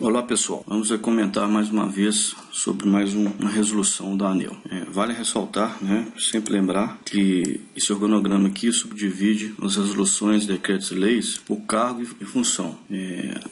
Olá pessoal, vamos comentar mais uma vez sobre mais uma resolução da ANEEL. Vale ressaltar, sempre lembrar que esse organograma aqui subdivide as resoluções, decretos e leis por cargo e função.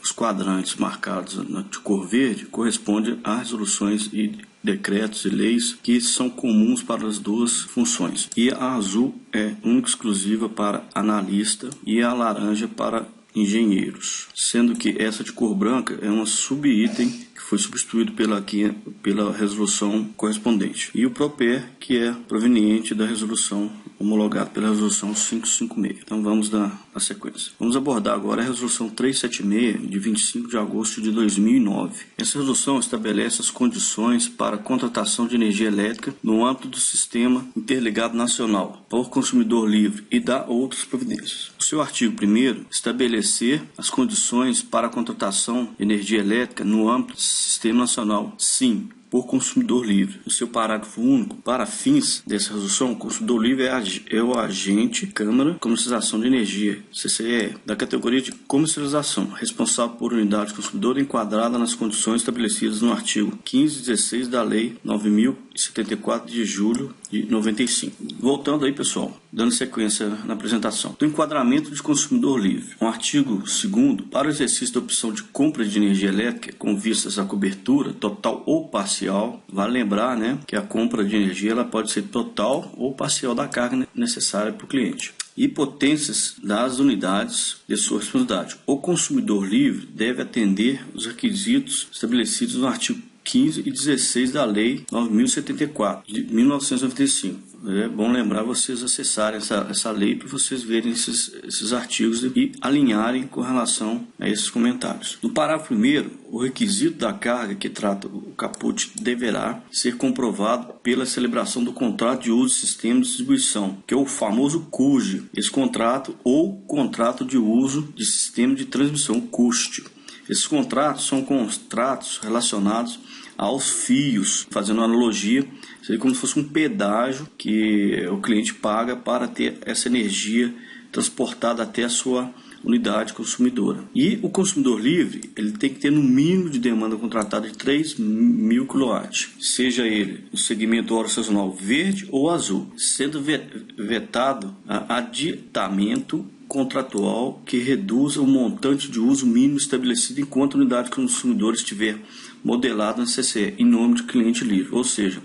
Os quadrantes marcados de cor verde correspondem a resoluções e decretos e leis que são comuns para as duas funções. E a azul é única e exclusiva para analista e a laranja para engenheiros, sendo que essa de cor branca é um subitem que foi substituído pela resolução correspondente, e o PROPER, que é proveniente da resolução homologada pela resolução 556. Então vamos dar a sequência. Vamos abordar agora a resolução 376 de 25 de agosto de 2009. Essa resolução estabelece as condições para a contratação de energia elétrica no âmbito do Sistema Interligado Nacional por consumidor livre e dá outras providências. O seu artigo 1º estabelecer as condições para a contratação de energia elétrica no âmbito do Sistema Nacional, sim, por consumidor livre. O seu parágrafo único, para fins dessa resolução, o consumidor livre é o agente Câmara de Comercialização de Energia, CCE, da categoria de comercialização, responsável por unidade consumidora enquadrada nas condições estabelecidas no artigo 15 e 16 da Lei 9.074 de julho de 95. Voltando aí, pessoal, dando sequência na apresentação. Do enquadramento de consumidor livre. No artigo 2º, para o exercício da opção de compra de energia elétrica com vistas à cobertura total ou parcial, vale lembrar, que a compra de energia ela pode ser total ou parcial da carga necessária para o cliente. E potências das unidades de sua responsabilidade. O consumidor livre deve atender os requisitos estabelecidos no artigo 15 e 16 da Lei 9.074 de 1995. É bom lembrar vocês acessarem essa lei para vocês verem esses artigos e alinharem com relação a esses comentários. No parágrafo 1º, o requisito da carga que trata o caput deverá ser comprovado pela celebração do contrato de uso de sistema de distribuição, que é o famoso CUG, esse contrato ou contrato de uso de sistema de transmissão, o CUST. Esses contratos são contratos relacionados aos fios, fazendo uma analogia, seria como se fosse um pedágio que o cliente paga para ter essa energia transportada até a sua unidade consumidora. E o consumidor livre, ele tem que ter no mínimo de demanda contratada de 3.000 kW, seja ele no segmento hora sazonal verde ou azul, sendo vetado aditamento contratual que reduza o montante de uso mínimo estabelecido enquanto a unidade consumidora estiver modelada na CCE em nome de cliente livre, ou seja,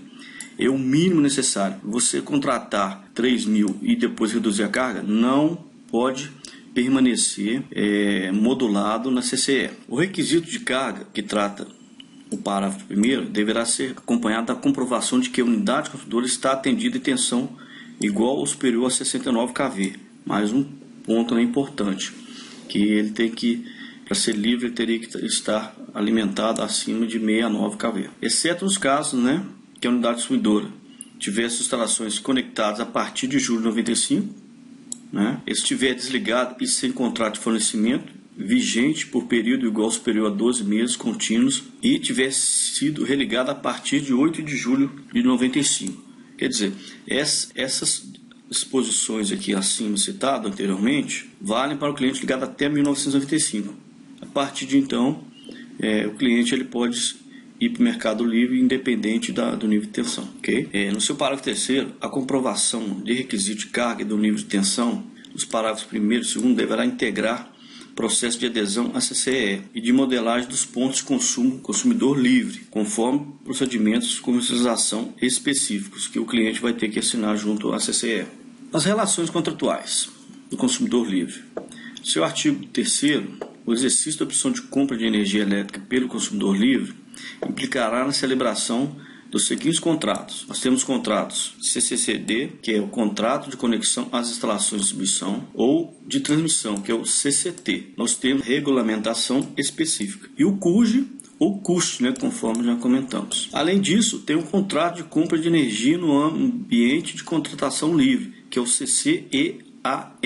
é o mínimo necessário. Você contratar 3.000 e depois reduzir a carga, não pode permanecer modulado na CCE. O requisito de carga que trata o parágrafo 1º deverá ser acompanhado da comprovação de que a unidade consumidora está atendida em tensão igual ou superior a 69 kV. Mais um ponto importante, que ele tem que, para ser livre, ele teria que estar alimentado acima de 69 kV. Exceto nos casos que a unidade consumidora tivesse instalações conectadas a partir de julho de 95, estiver desligado e sem contrato de fornecimento vigente por período igual ou superior a 12 meses contínuos e tivesse sido religado a partir de 8 de julho de 95. Quer dizer, essas disposições aqui acima citado anteriormente valem para o cliente ligado até 1995. A partir de então, o cliente ele pode ir para o mercado livre independente do nível de tensão. Okay? No seu parágrafo 3º, a comprovação de requisito de carga e do nível de tensão, nos parágrafos 1º e 2º, deverá integrar processo de adesão à CCE e de modelagem dos pontos de consumo consumidor livre, conforme procedimentos de comercialização específicos que o cliente vai ter que assinar junto à CCE. As relações contratuais do consumidor livre. Seu artigo 3º, o exercício da opção de compra de energia elétrica pelo consumidor livre implicará na celebração dos seguintes contratos. Nós temos contratos CCCD, que é o contrato de conexão às instalações de distribuição, ou de transmissão, que é o CCT. Nós temos regulamentação específica. E o CUG, ou CUST, conforme já comentamos. Além disso, tem um contrato de compra de energia no ambiente de contratação livre, que é o CCEAL,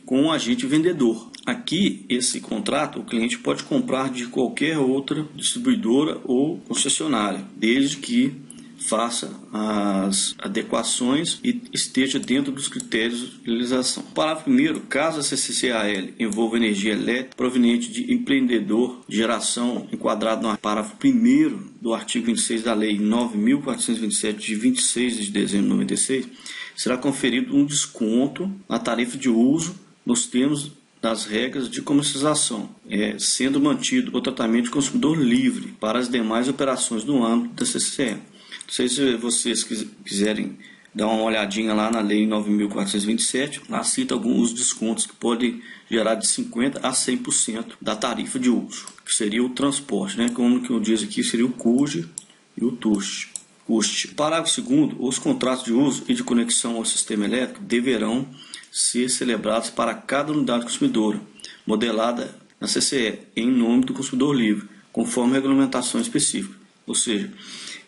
com um agente vendedor. Aqui, esse contrato, o cliente pode comprar de qualquer outra distribuidora ou concessionária, desde que faça as adequações e esteja dentro dos critérios de legislação. Parágrafo 1º, caso a CCCAL envolva energia elétrica proveniente de empreendedor de geração enquadrado no parágrafo 1º do artigo 26 da Lei 9.427, de 26 de dezembro de 96, será conferido um desconto na tarifa de uso nos termos das regras de comercialização, sendo mantido o tratamento de consumidor livre para as demais operações no âmbito da CCE. Não sei se vocês quiserem dar uma olhadinha lá na Lei 9.427, lá cita alguns descontos que podem gerar de 50% a 100% da tarifa de uso, que seria o transporte, né? Como que eu disse aqui, seria o CUST e o TUST. Parágrafo 2º, os contratos de uso e de conexão ao sistema elétrico deverão ser celebrados para cada unidade consumidora, modelada na CCE, em nome do consumidor livre, conforme regulamentação específica. Ou seja,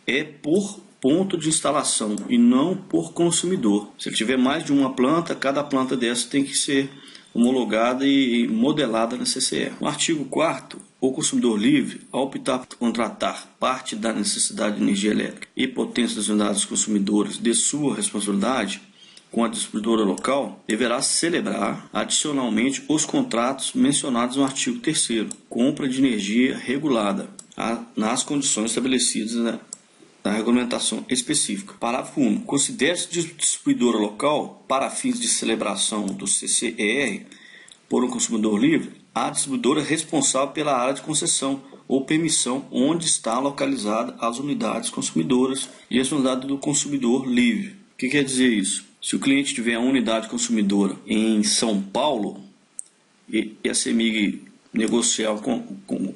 é por ponto de instalação e não por consumidor. Se ele tiver mais de uma planta, cada planta dessa tem que ser homologada e modelada na CCE. No artigo 4º, o consumidor livre, ao optar por contratar parte da necessidade de energia elétrica e potência das unidades consumidoras de sua responsabilidade com a distribuidora local, deverá celebrar adicionalmente os contratos mencionados no artigo 3º, compra de energia regulada, nas condições estabelecidas na regulamentação específica. Parágrafo 1. Considere-se distribuidora local, para fins de celebração do CCER por um consumidor livre, a distribuidora responsável pela área de concessão ou permissão onde está localizada as unidades consumidoras e as unidades do consumidor livre. O que quer dizer isso? Se o cliente tiver uma unidade consumidora em São Paulo e a CEMIG negociar com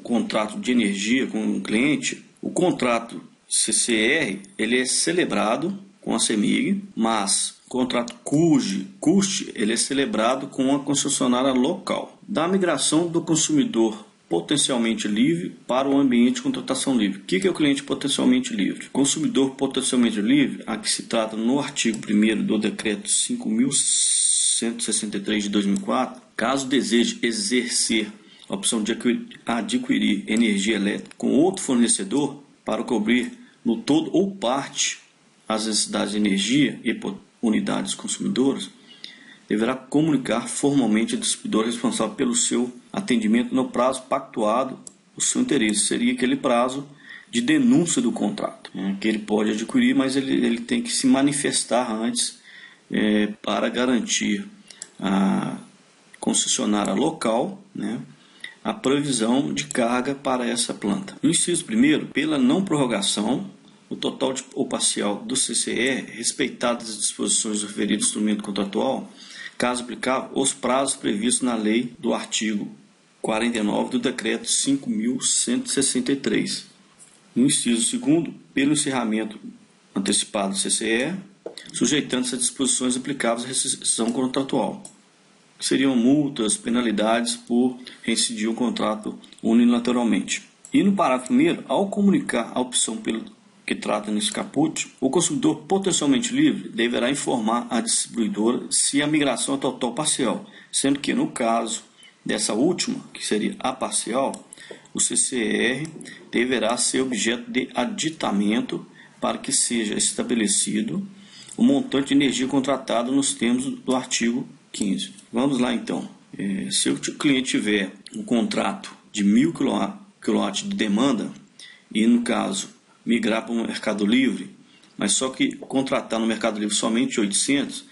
contrato de energia com o cliente, o contrato CCR ele é celebrado com a CEMIG, mas o contrato CUST ele é celebrado com a concessionária local. Da migração do consumidor potencialmente livre para o ambiente de contratação livre. O que é o cliente potencialmente livre? Consumidor potencialmente livre, a que se trata no artigo 1º do decreto 5.163 de 2004, caso deseje exercer a opção de adquirir energia elétrica com outro fornecedor para cobrir no todo ou parte as necessidades de energia e unidades consumidoras, deverá comunicar formalmente ao distribuidor responsável pelo seu atendimento no prazo pactuado o seu interesse. Seria aquele prazo de denúncia do contrato, que ele pode adquirir, mas ele tem que se manifestar antes para garantir a concessionária local, a provisão de carga para essa planta. No inciso 1º, pela não prorrogação, o total ou parcial do CCE, respeitadas as disposições do referido instrumento contratual, caso aplicável, os prazos previstos na lei do artigo 49 do decreto 5.163. No inciso 2º, pelo encerramento antecipado do CCE, sujeitando-se às disposições aplicáveis à rescisão contratual, que seriam multas, penalidades por reincidir o contrato unilateralmente. E no parágrafo 1º, ao comunicar a opção pelo que trata nesse caput, o consumidor potencialmente livre deverá informar a distribuidora se a migração é total ou parcial, sendo que no caso dessa última, que seria a parcial, o CCR deverá ser objeto de aditamento para que seja estabelecido o montante de energia contratado nos termos do artigo 15. Vamos lá então. Se o cliente tiver um contrato de 1.000 kW de demanda e no caso migrar para o Mercado Livre, mas só que contratar no Mercado Livre somente 800,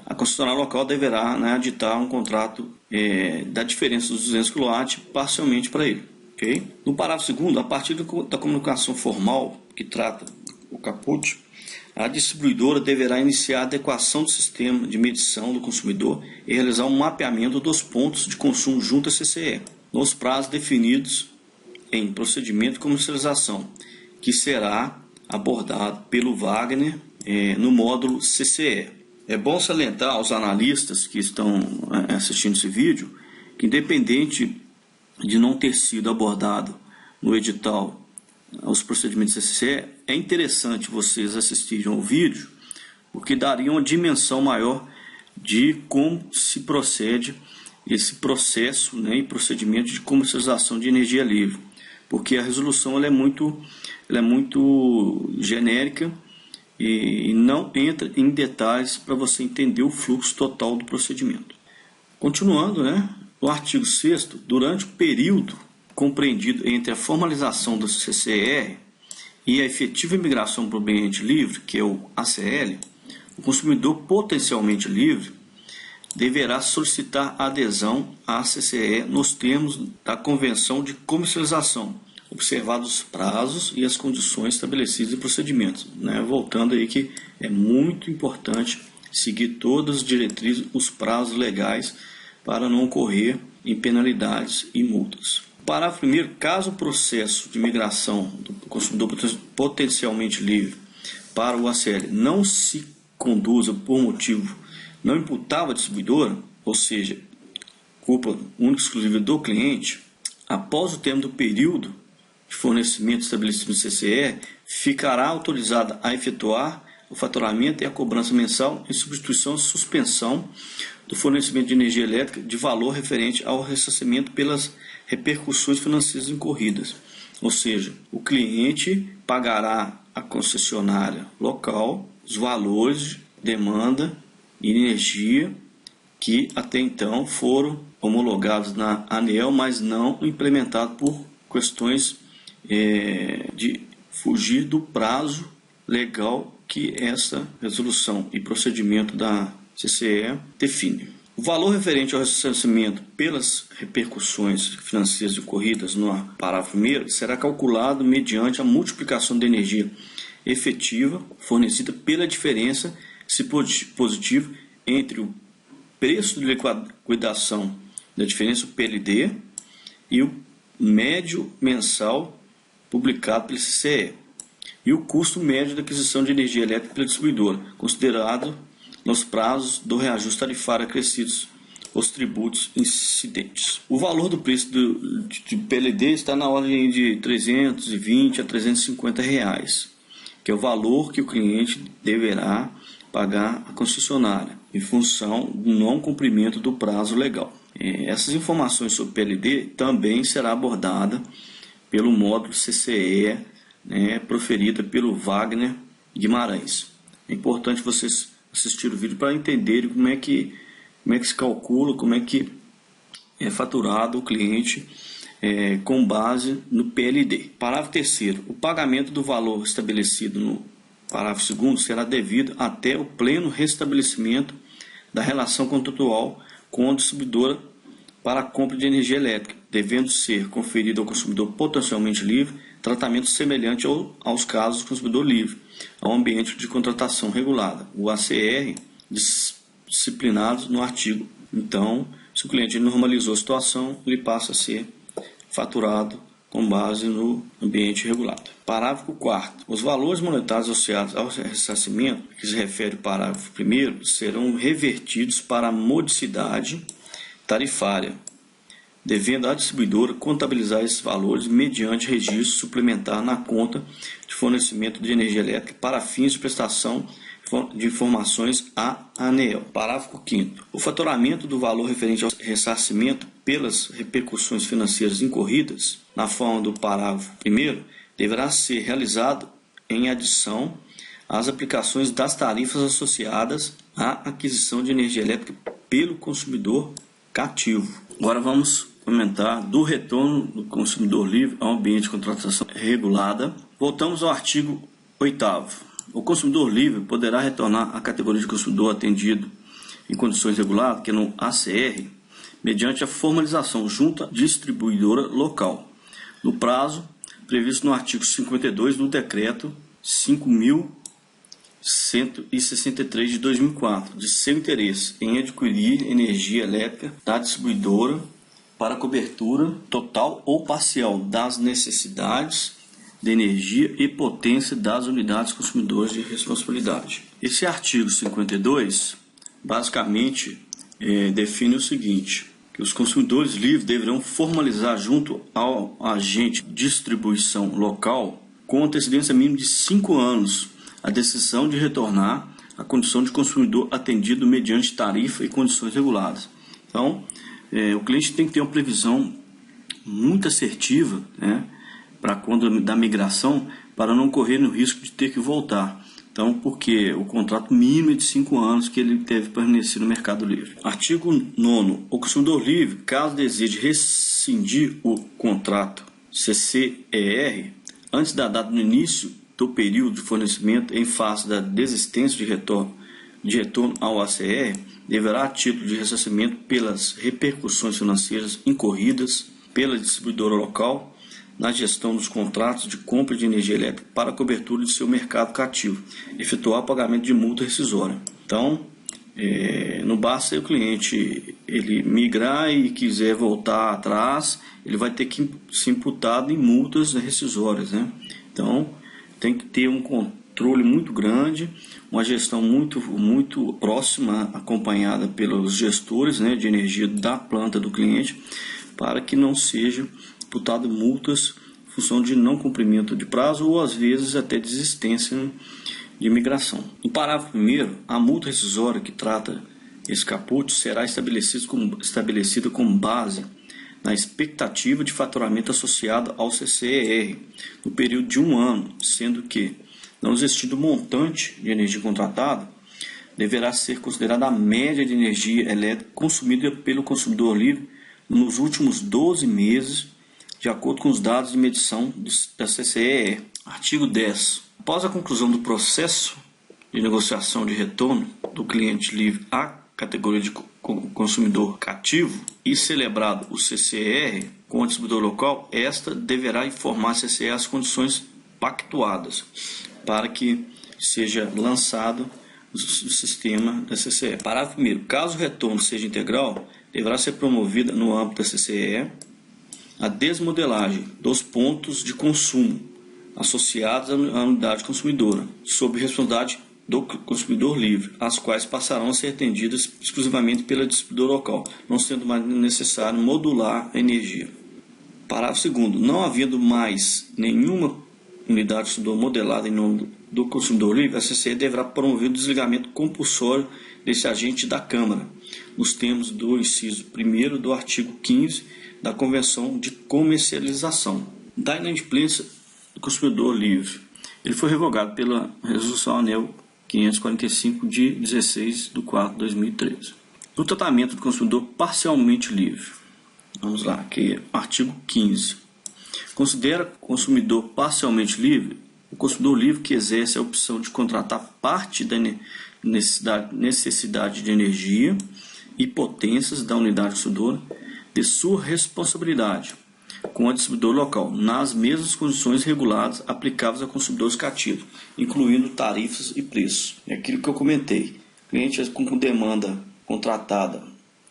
a concessionária local deverá aditar um contrato da diferença dos 200 kW parcialmente para ele. Okay? No parágrafo 2º, a partir da comunicação formal que trata o caput, a distribuidora deverá iniciar a adequação do sistema de medição do consumidor e realizar um mapeamento dos pontos de consumo junto à CCE, nos prazos definidos em procedimento de comercialização, que será abordado pelo Wagner no módulo CCE. É bom salientar aos analistas que estão assistindo esse vídeo que, independente de não ter sido abordado no edital os procedimentos CCE, é interessante vocês assistirem ao vídeo, porque daria uma dimensão maior de como se procede esse processo e procedimento de comercialização de energia livre. porque a resolução ela é muito genérica e não entra em detalhes para você entender o fluxo total do procedimento. Continuando, né, no artigo 6º, durante o período compreendido entre a formalização do CCR e a efetiva migração para o ambiente livre, que é o ACL, o consumidor potencialmente livre deverá solicitar adesão à CCE nos termos da Convenção de Comercialização, observados os prazos e as condições estabelecidas em procedimentos. Voltando aí que é muito importante seguir todas as diretrizes, os prazos legais, para não ocorrer em penalidades e multas. Parágrafo 1º, caso o processo de migração do consumidor potencialmente livre para o ACL não se conduza por motivo não imputável à distribuidora, ou seja, culpa única e exclusiva do cliente, após o término do período de fornecimento estabelecido no CCR, ficará autorizada a efetuar o faturamento e a cobrança mensal em substituição à suspensão do fornecimento de energia elétrica de valor referente ao ressarcimento pelas repercussões financeiras incorridas. Ou seja, o cliente pagará à concessionária local os valores de demanda e energia que até então foram homologados na ANEEL, mas não implementados por questões de fugir do prazo legal que essa resolução e procedimento da CCE define. O valor referente ao ressarcimento pelas repercussões financeiras ocorridas no parágrafo 1º será calculado mediante a multiplicação da energia efetiva fornecida pela diferença, se positivo, entre o preço de liquidação da diferença, o PLD, e o médio mensal publicado pelo CCE, e o custo médio da aquisição de energia elétrica pela distribuidora, considerado nos prazos do reajuste tarifário acrescidos os tributos incidentes. O valor do preço de PLD está na ordem de 320 a 350 reais, que é o valor que o cliente deverá pagar à concessionária, em função do não cumprimento do prazo legal. Essas informações sobre PLD também será abordada pelo módulo CCE, proferida pelo Wagner Guimarães. É importante vocês assistirem o vídeo para entenderem como é que se calcula, como é que é faturado o cliente com base no PLD. Parágrafo 3º. O pagamento do valor estabelecido no parágrafo 2º será devido até o pleno restabelecimento da relação contratual com a distribuidora para a compra de energia elétrica, devendo ser conferido ao consumidor potencialmente livre tratamento semelhante aos casos do consumidor livre, ao ambiente de contratação regulada, o ACR, disciplinados no artigo. Então, se o cliente normalizou a situação, ele passa a ser faturado com base no ambiente regulado. Parágrafo 4º. Os valores monetários associados ao ressarcimento, que se refere ao parágrafo 1º, serão revertidos para a modicidade tarifária, devendo a distribuidora contabilizar esses valores mediante registro suplementar na conta de fornecimento de energia elétrica para fins de prestação de informações à ANEEL. Parágrafo 5º. O faturamento do valor referente ao ressarcimento pelas repercussões financeiras incorridas, na forma do parágrafo 1º, deverá ser realizado em adição às aplicações das tarifas associadas à aquisição de energia elétrica pelo consumidor cativo. Agora vamos comentar do retorno do consumidor livre ao ambiente de contratação regulada. Voltamos ao artigo 8º. O consumidor livre poderá retornar à categoria de consumidor atendido em condições reguladas, que é no ACR, mediante a formalização junto à distribuidora local, no prazo previsto no artigo 52 do Decreto 5.163 de 2004, de seu interesse em adquirir energia elétrica da distribuidora para cobertura total ou parcial das necessidades de energia e potência das unidades consumidoras de responsabilidade. Esse artigo 52 basicamente define o seguinte, que os consumidores livres deverão formalizar junto ao agente de distribuição local com antecedência mínima de 5 anos a decisão de retornar à condição de consumidor atendido mediante tarifa e condições reguladas. Então, o cliente tem que ter uma previsão muito assertiva, para quando da migração, para não correr no risco de ter que voltar. Então, porque o contrato mínimo é de 5 anos que ele deve permanecer no mercado livre. Artigo 9º. O consumidor livre, caso deseje rescindir o contrato CCER, antes da data do início do período de fornecimento em face da desistência de retorno ao ACR, deverá, a título de ressarcimento pelas repercussões financeiras incorridas pela distribuidora local na gestão dos contratos de compra de energia elétrica para a cobertura de seu mercado cativo, efetuar o pagamento de multa rescisória. Então, não basta o cliente ele migrar e quiser voltar atrás, ele vai ter que ser imputado em multas rescisórias, né? Então, tem que ter um controle muito grande, uma gestão muito próxima, acompanhada pelos gestores, né, de energia da planta do cliente, para que não seja imputado multas em função de não cumprimento de prazo ou às vezes até desistência de migração. No parágrafo 1º, a multa rescisória que trata esse caput será estabelecida como base na expectativa de faturamento associado ao CCER no período de 1 ano, sendo que, não existindo montante de energia contratada, deverá ser considerada a média de energia elétrica consumida pelo consumidor livre nos últimos 12 meses, de acordo com os dados de medição da CCER. Artigo 10. Após a conclusão do processo de negociação de retorno do cliente livre à categoria de consumidor cativo e celebrado o CCER com o distribuidor local, esta deverá informar a CCER as condições pactuadas para que seja lançado o sistema da CCER. Parágrafo 1º. Caso o retorno seja integral, deverá ser promovida no âmbito da CCER a desmodelagem dos pontos de consumo associados à unidade consumidora, sob responsabilidade do consumidor livre, as quais passarão a ser atendidas exclusivamente pela distribuidora local, não sendo mais necessário modular a energia. Parágrafo 2º. Não havendo mais nenhuma unidade consumidora modelada em nome do consumidor livre, a CCE deverá promover o desligamento compulsório desse agente da Câmara, nos termos do inciso 1º do artigo 15 da Convenção de Comercialização. Da inadimplência do consumidor livre. Ele foi revogado pela Resolução ANEEL 545 de 16/4/2013. No tratamento do consumidor parcialmente livre. Vamos lá, aqui é o artigo 15. Considera consumidor parcialmente livre o consumidor livre que exerce a opção de contratar parte da necessidade de energia e potências da unidade consumidora de sua responsabilidade com a distribuidora local, nas mesmas condições reguladas aplicáveis a consumidores cativos, incluindo tarifas e preços. É aquilo que eu comentei. Cliente com demanda contratada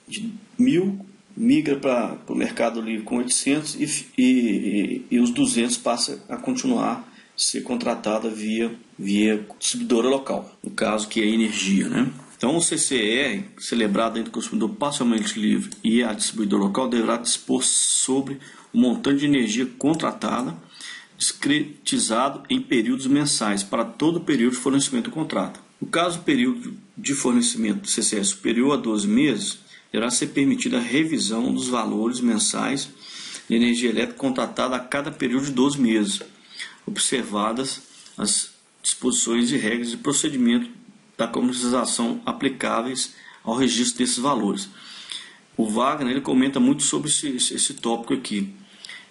de 1.000 migra para o Mercado Livre com 800 e os 200 passa a continuar a ser contratada via distribuidora local, no caso que é energia, né? Então, o CCER, celebrado entre o consumidor parcialmente livre e a distribuidora local, deverá dispor sobre o montante de energia contratada, discretizado em períodos mensais para todo o período de fornecimento do contrato. No caso do período de fornecimento do CCER superior a 12 meses, deverá ser permitida a revisão dos valores mensais de energia elétrica contratada a cada período de 12 meses, observadas as disposições e regras de procedimento da comercialização aplicáveis ao registro desses valores. O Wagner ele comenta muito sobre esse tópico aqui,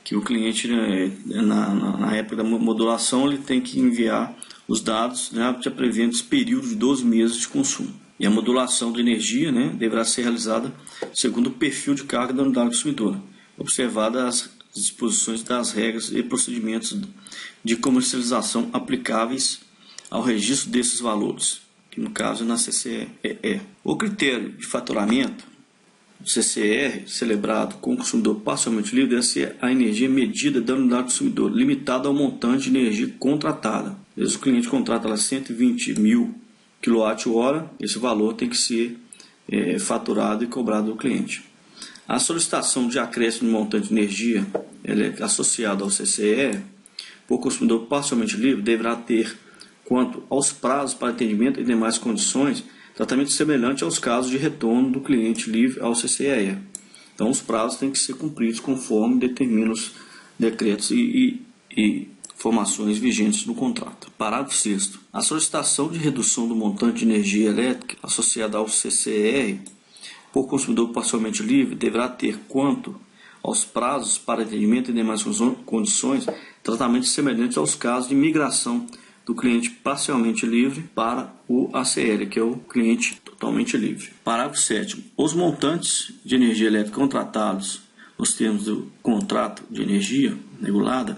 que o cliente, na época da modulação, ele tem que enviar os dados, né, já prevendo esse período de 12 meses de consumo. E a modulação de energia, né, deverá ser realizada segundo o perfil de carga da unidade consumidora, observadas as disposições das regras e procedimentos de comercialização aplicáveis ao registro desses valores, que no caso é na CCER. O critério de faturamento do CCER, celebrado com o consumidor parcialmente livre, deve ser a energia medida da unidade consumidora, limitada ao montante de energia contratada. Às vezes o cliente contrata lá 120.000 kWh, esse valor tem que ser faturado e cobrado do cliente. A solicitação de acréscimo de montante de energia associado ao CCER por consumidor parcialmente livre deverá ter, quanto aos prazos para atendimento e demais condições, tratamento semelhante aos casos de retorno do cliente livre ao CCER. Então, os prazos têm que ser cumpridos conforme determinam os decretos e e informações vigentes no contrato. Parágrafo 6º. A solicitação de redução do montante de energia elétrica associada ao CCR por consumidor parcialmente livre deverá ter, quanto aos prazos para atendimento e demais condições, tratamentos semelhantes aos casos de migração do cliente parcialmente livre para o ACL, que é o cliente totalmente livre. Parágrafo 7º. Os montantes de energia elétrica contratados nos termos do contrato de energia regulada,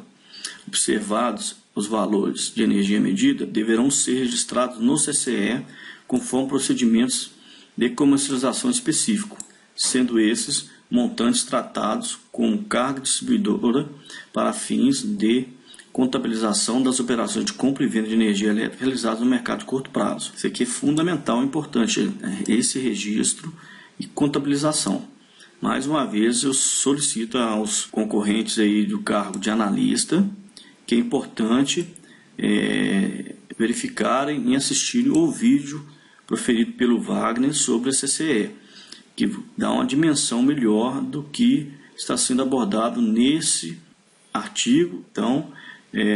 observados os valores de energia medida, deverão ser registrados no CCE conforme procedimentos de comercialização específico, sendo esses montantes tratados como carga distribuidora para fins de contabilização das operações de compra e venda de energia elétrica realizadas no mercado de curto prazo. Isso aqui é fundamental, importante, esse registro e contabilização. Mais uma vez, eu solicito aos concorrentes aí do cargo de analista que é importante verificarem e assistirem o vídeo proferido pelo Wagner sobre a CCE, que dá uma dimensão melhor do que está sendo abordado nesse artigo. Então,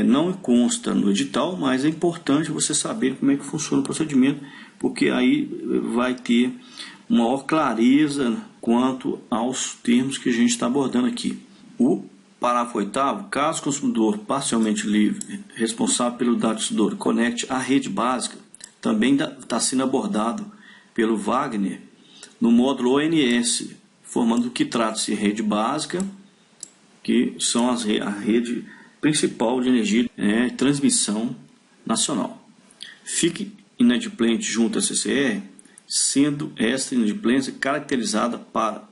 não consta no edital, mas é importante você saber como é que funciona o procedimento, porque aí vai ter maior clareza quanto aos termos que a gente está abordando aqui. O parágrafo 8º, caso o consumidor parcialmente livre responsável pelo dado distribuidor conecte à rede básica, também está sendo abordado pelo Wagner no módulo ONS, formando que trata-se de rede básica, que são a rede principal de energia e transmissão nacional. Fique inadimplente junto à CCR, sendo esta inadimplência caracterizada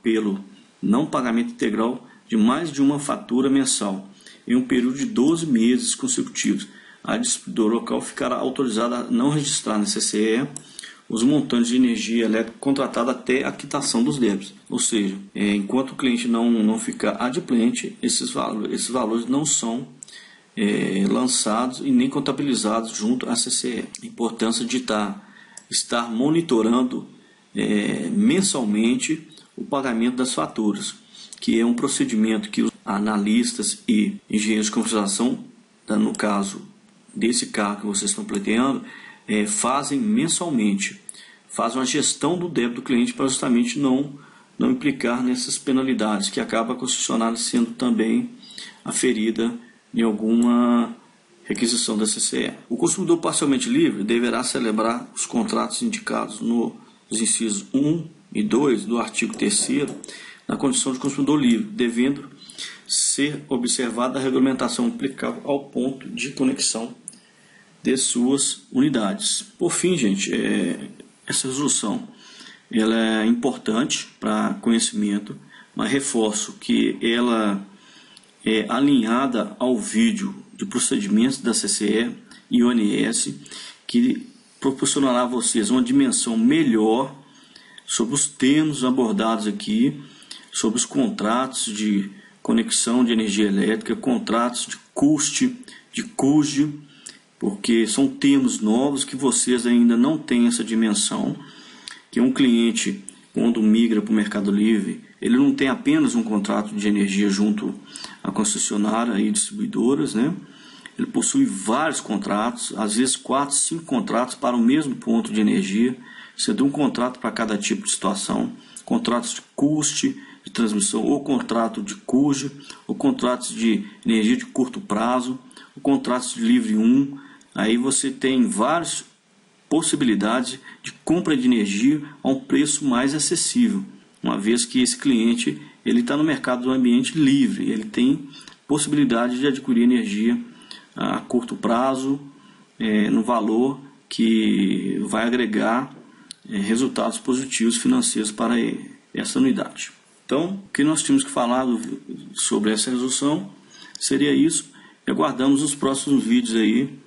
pelo não pagamento integral de mais de uma fatura mensal em um período de 12 meses consecutivos. A distribuidora local ficará autorizada a não registrar na CCE os montantes de energia elétrica contratada até a quitação dos débitos. Ou seja, enquanto o cliente não ficar adimplente, esses valores não são lançados e nem contabilizados junto à CCE. A importância de estar monitorando mensalmente o pagamento das faturas, que é um procedimento que os analistas e engenheiros de comercialização, no caso desse cargo que vocês estão pleiteando, fazem mensalmente, fazem uma gestão do débito do cliente para justamente não implicar nessas penalidades, que acaba a concessionária sendo também aferida em alguma requisição da CCE. O consumidor parcialmente livre deverá celebrar os contratos indicados nos incisos 1 e 2 do artigo 3º, na condição de consumidor livre, devendo ser observada a regulamentação aplicável ao ponto de conexão de suas unidades. Por fim, gente, essa resolução ela é importante para conhecimento, mas reforço que ela é alinhada ao vídeo de procedimentos da CCE e ONS, que proporcionará a vocês uma dimensão melhor sobre os termos abordados aqui, sobre os contratos de conexão de energia elétrica, contratos de custe, de CUSD, porque são termos novos que vocês ainda não têm essa dimensão, que um cliente, quando migra para o Mercado Livre, ele não tem apenas um contrato de energia junto à concessionária e distribuidoras, né? Ele possui vários contratos, às vezes 4, 5 contratos para o mesmo ponto de energia, sendo um contrato para cada tipo de situação, contratos de custe, de transmissão, ou contrato de CUSD, ou contratos de energia de curto prazo, ou contratos de livre 1. Aí você tem várias possibilidades de compra de energia a um preço mais acessível, uma vez que esse cliente ele está no mercado do ambiente livre, ele tem possibilidade de adquirir energia a curto prazo, no valor que vai agregar resultados positivos financeiros para essa unidade. Então, o que nós tínhamos que falar sobre essa resolução seria isso. E aguardamos os próximos vídeos aí